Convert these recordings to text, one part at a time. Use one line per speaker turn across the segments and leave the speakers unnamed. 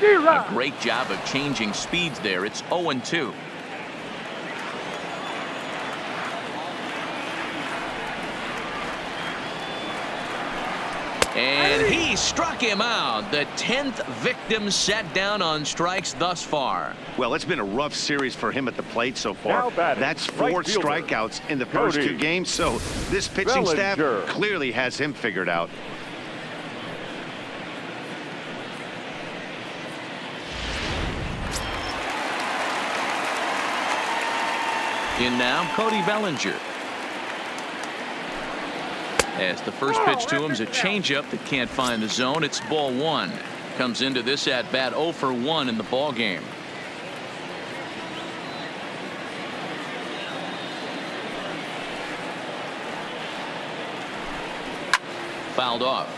A great job of changing speeds there. It's 0-2. And he struck him out. The 10th victim set down on strikes thus far.
Well, it's been a rough series for him at the plate so far. That's 4 strikeouts in the first 2 games, so this pitching staff clearly has him figured out.
In now, Cody Bellinger. As the first pitch to him is a changeup that can't find the zone. It's ball 1. Comes into this at bat 0 for 1 in the ball game. Fouled off.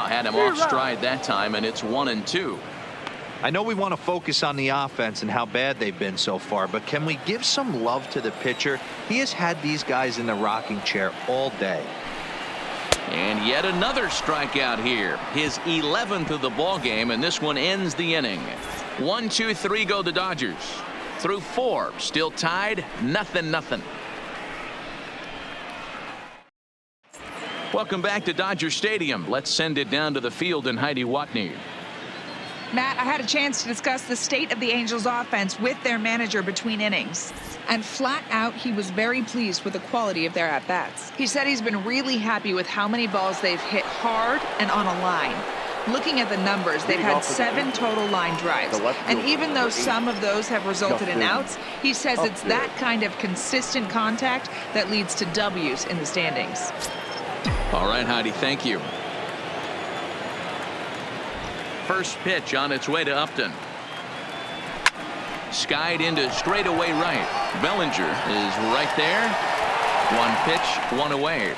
Had him off stride that time, and it's 1-2.
I know we want to focus on the offense and how bad they've been so far, but can we give some love to the pitcher? He has had these guys in the rocking chair all day.
And yet another strikeout here. His 11th of the ball game, and this one ends the inning. 1, 2, 3 go the Dodgers. Through 4, still tied, 0-0. Welcome back to Dodger Stadium. Let's send it down to the field and Heidi Watney.
Matt, I had a chance to discuss the state of the Angels offense with their manager between innings. And flat out, he was very pleased with the quality of their at-bats. He said he's been really happy with how many balls they've hit hard and on a line. Looking at the numbers, they've had 7 total line drives. And even though some of those have resulted in outs, he says it's that kind of consistent contact that leads to W's in the standings.
All right, Heidi, thank you. First pitch on its way to Upton. Skied into straightaway right. Bellinger is right there. 1 pitch, 1 away.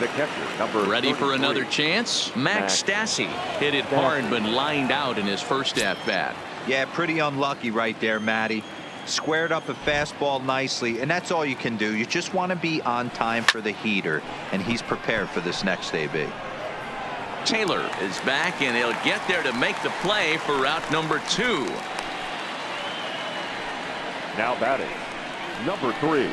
The catcher, number
ready
33.
for another chance. Max Stassi hit it hard but lined out in his first at bat.
Yeah, pretty unlucky right there, Matty. Squared up a fastball nicely, and that's all you can do. You just want to be on time for the heater, and he's prepared for this next AB.
Taylor is back, and he'll get there to make the play for out number 2.
Now batting, number 3.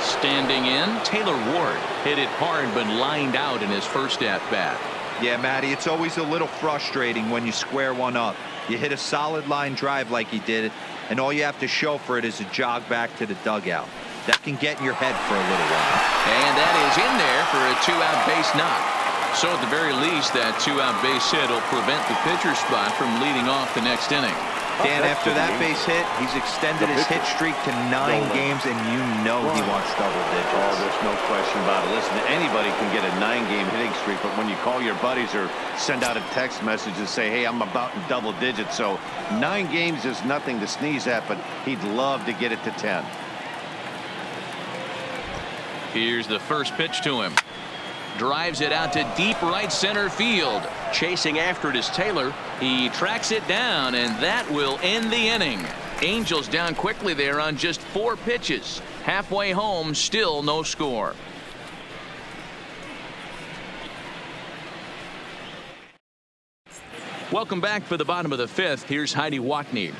Standing in, Taylor Ward hit it hard but lined out in his first at bat.
Yeah, Matty, it's always a little frustrating when you square one up. You hit a solid line drive like he did, and all you have to show for it is a jog back to the dugout. That can get in your head for a little while.
And that is in there for a 2-out base knock. So at the very least, that 2-out base hit will prevent the pitcher spot from leading off the next inning.
Dan, after that base hit, he's extended his hit streak to 9 games, and you know he wants double digits.
Oh, there's no question about it. Listen, anybody can get a 9-game hitting streak, but when you call your buddies or send out a text message and say, hey, I'm about in double digits, so 9 games is nothing to sneeze at, but he'd love to get it to 10.
Here's the first pitch to him. Drives it out to deep right center field. Chasing after it is Taylor. He tracks it down, and that will end the inning. Angels down quickly there on just 4 pitches. Halfway home, still no score. Welcome back for the bottom of the 5th. Here's Heidi Watney.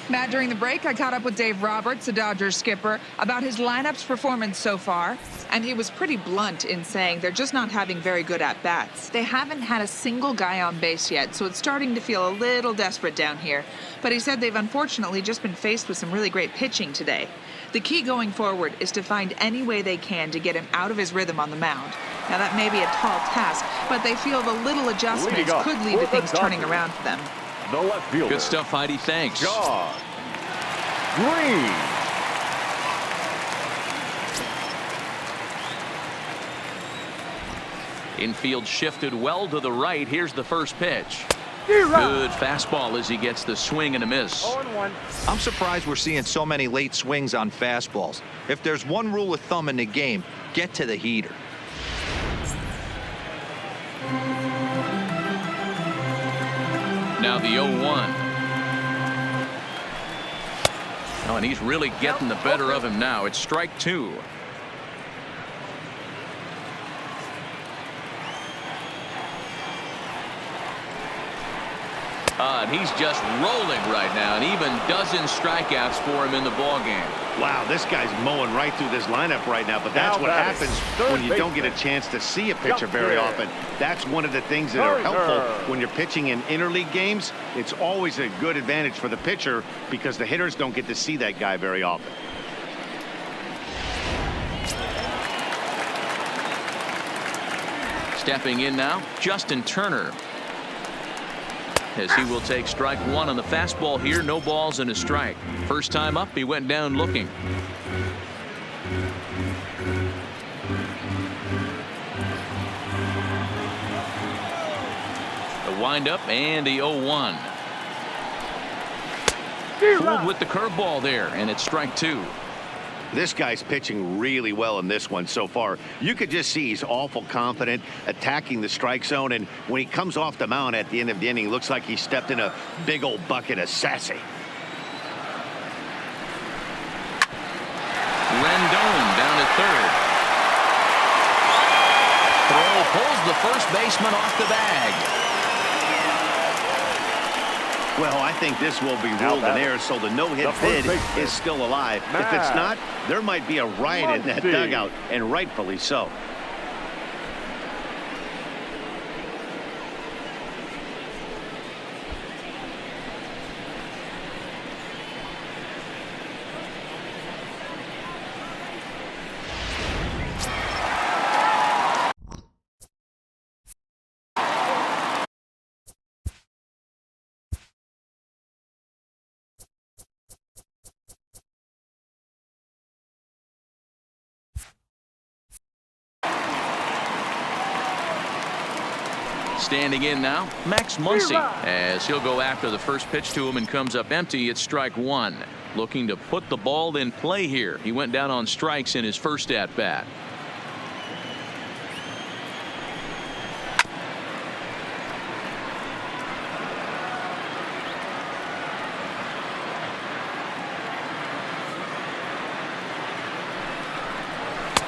Matt, during the break, I caught up with Dave Roberts, the Dodgers skipper, about his lineup's performance so far, and he was pretty blunt in saying they're just not having very good at-bats. They haven't had a single guy on base yet, so it's starting to feel a little desperate down here. But he said they've unfortunately just been faced with some really great pitching today. The key going forward is to find any way they can to get him out of his rhythm on the mound. Now, that may be a tall task, but they feel the little adjustments could lead to things turning around for them.
The left fielder.
Good stuff, Heidi. Thanks.
John Green.
Infield shifted well to the right. Here's the first pitch. Good fastball as he gets the swing and a miss.
I'm surprised we're seeing so many late swings on fastballs. If there's one rule of thumb in the game, get to the heater.
Now the 0-1. Oh, and he's really getting the better of him now. It's strike 2. And he's just rolling right now, and even dozen strikeouts for him in the ball game.
Wow, this guy's mowing right through this lineup right now, but that's what happens when you don't get a chance to see a pitcher very often. That's one of the things that are helpful when you're pitching in interleague games. It's always a good advantage for the pitcher because the hitters don't get to see that guy very often.
Stepping in now, Justin Turner. As he will take strike 1 on the fastball here. No balls and a strike. First time up, he went down looking. The windup and the 0-1. Fooled with the curveball there, and it's strike 2.
This guy's pitching really well in this one so far. You could just see he's awful confident attacking the strike zone, and when he comes off the mound at the end of the inning, looks like he stepped in a big old bucket of sassy.
Rendon down at third. Throw pulls the first baseman off the bag.
Well, I think this will be ruled in error, so the no-hit bid is still alive. If it's not, there might be a riot in that dugout, and rightfully so.
Standing in now, Max Muncy, as he'll go after the first pitch to him and comes up empty. It's strike 1. Looking to put the ball in play here. He went down on strikes in his first at bat.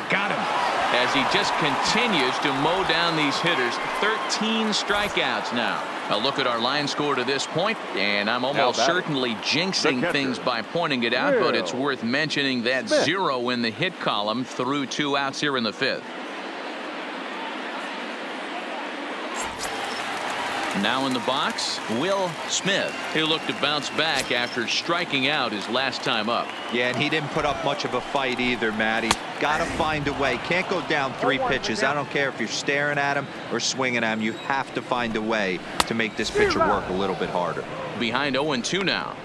Got him. As he just continues to mow down these hitters. 13 strikeouts now. A look at our line score to this point, and I'm almost certainly jinxing things by pointing it out, but it's worth mentioning that 0 in the hit column through 2 outs here in the 5th. Now in the box, Will Smith. He'll look to bounce back after striking out his last time up.
Yeah, and he didn't put up much of a fight either, Matty. Got to find a way. Can't go down 3 pitches. I don't care if you're staring at him or swinging at him. You have to find a way to make this pitcher work a little bit harder.
Behind 0-2 now.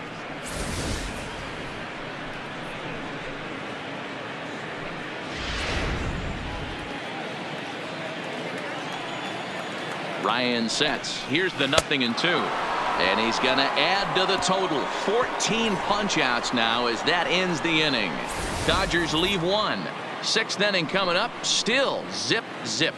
Ryan sets. Here's the 0-2. And he's going to add to the total. 14 punch-outs now as that ends the inning. Dodgers leave 1. 6th inning coming up. Still zip, zip.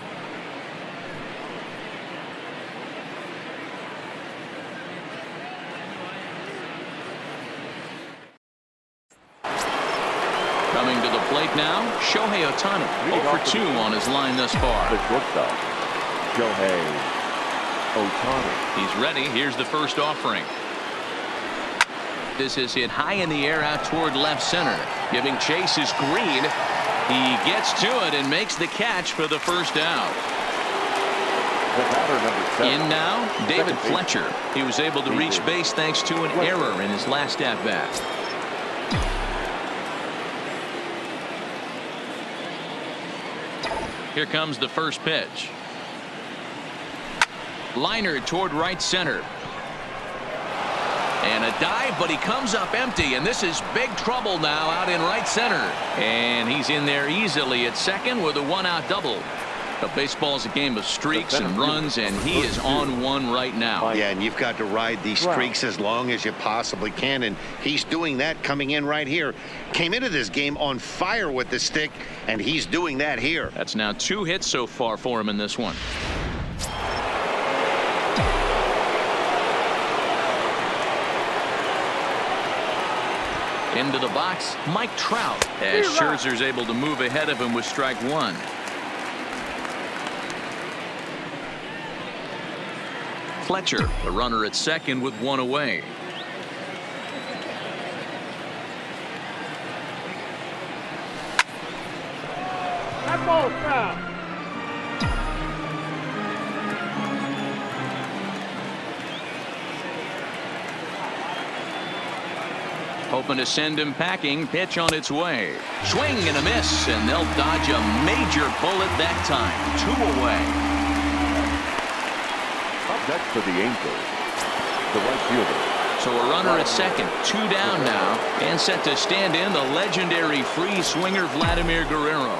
Coming to the plate now, Shohei Ohtani. 0 for 2 on his line thus far.
The shortstop, Shohei Ohtani.
He's ready. Here's the first offering. This is hit high in the air out toward left center. Giving chase is Green. He gets to it and makes the catch for the first out.
The batter, number 7.
In now, David Fletcher. He was able to reach base thanks to an error in his last at bat. Here comes the first pitch. Liner toward right center. And a dive, but he comes up empty, and this is big trouble now out in right center. And he's in there easily at second with a 1-out double. But baseball's a game of streaks and runs, and he is on one right now.
Yeah, and you've got to ride these streaks as long as you possibly can, and he's doing that coming in right here. Came into this game on fire with the stick, and he's doing that here.
That's now 2 hits so far for him in this one. Into the box, Mike Trout, as Scherzer's able to move ahead of him with strike one. Fletcher, the runner at second with one away.
That ball's foul.
Hoping to send him packing. Pitch on its way. Swing and a miss, and they'll dodge a major bullet that time. 2 away.
Up next for the Angels, the right fielder.
So a runner at second, 2 down now, and set to stand in the legendary free swinger Vladimir Guerrero.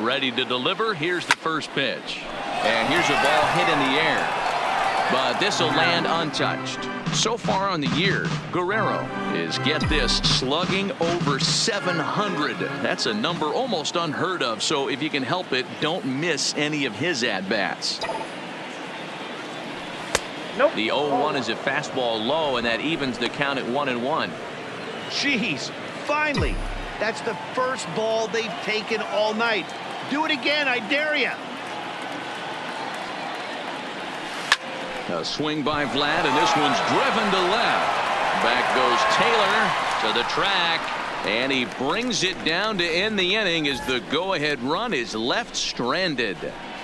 Ready to deliver. Here's the first pitch. And here's a ball hit in the air. But this will land untouched. So far on the year, Guerrero is, get this, slugging over 700. That's a number almost unheard of. So if you can help it, don't miss any of his at-bats.
Nope.
The 0-1 is a fastball low, and that evens the count at 1-1.
Jeez, finally. That's the first ball they've taken all night. Do it again, I dare you.
A swing by Vlad, and this one's driven to left. Back goes Taylor to the track, and he brings it down to end the inning as the go-ahead run is left stranded.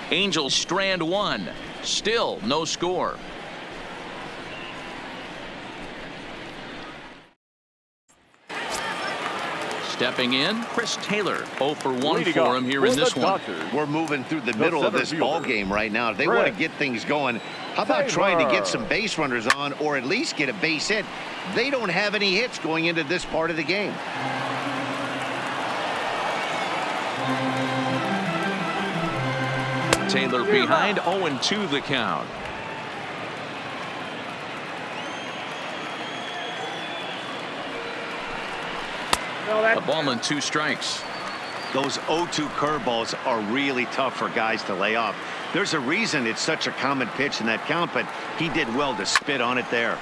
Angels strand one. Still no score. Stepping in, Chris Taylor. 0 for 1 for him here in this one.
We're moving through the middle of this ball game right now. If they want to get things going, how about trying to get some base runners on, or at least get a base hit? They don't have any hits going into this part of the game.
Taylor behind, 0-2 the count. A ball and 2 strikes.
Those 0-2 curveballs are really tough for guys to lay off. There's a reason it's such a common pitch in that count, but he did well to spit on it there.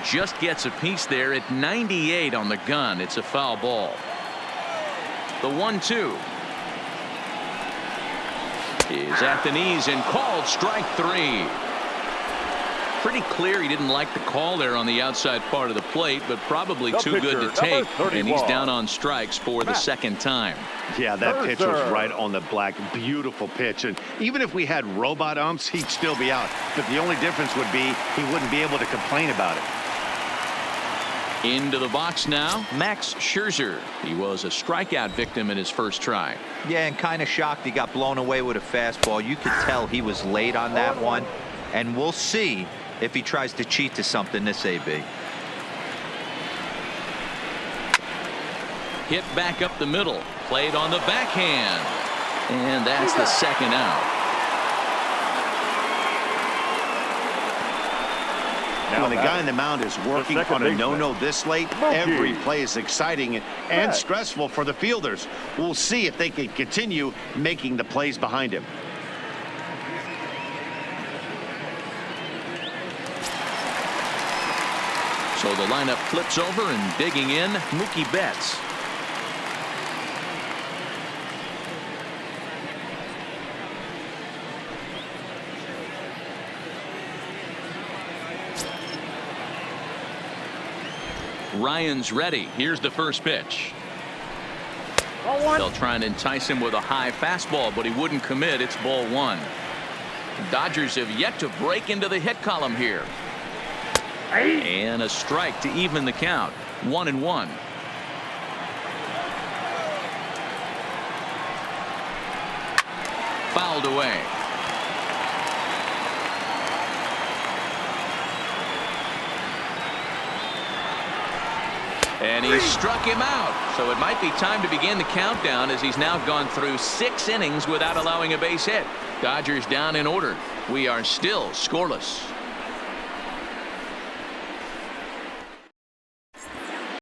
Just gets a piece there at 98 on the gun. It's a foul ball. The 1-2 is at the knees and called strike 3. Pretty clear he didn't like the call there on the outside part of the plate, but probably too good to take, and he's down on strikes for the second time.
Yeah, that pitch was right on the black. Beautiful pitch, and even if we had robot umps, he'd still be out. But the only difference would be he wouldn't be able to complain about it.
Into the box now, Max Scherzer. He was a strikeout victim in his first try.
Yeah, and kind of shocked he got blown away with a fastball. You could tell he was late on that one, and we'll see if he tries to cheat to something this AB.
Hit back up the middle, played on the backhand, and that's the second out.
When the guy on the mound is working on a no-no this late, every play is exciting and stressful for the fielders. We'll see if they can continue making the plays behind him.
So the lineup flips over, and digging in, Mookie Betts. Ryan's ready. Here's the first pitch. They'll try and entice him with a high fastball, but he wouldn't commit. It's ball 1. Dodgers have yet to break into the hit column here. And a strike to even the count. 1-1. Fouled away. And he struck him out. So it might be time to begin the countdown, as he's now gone through 6 innings without allowing a base hit. Dodgers down in order. We are still scoreless.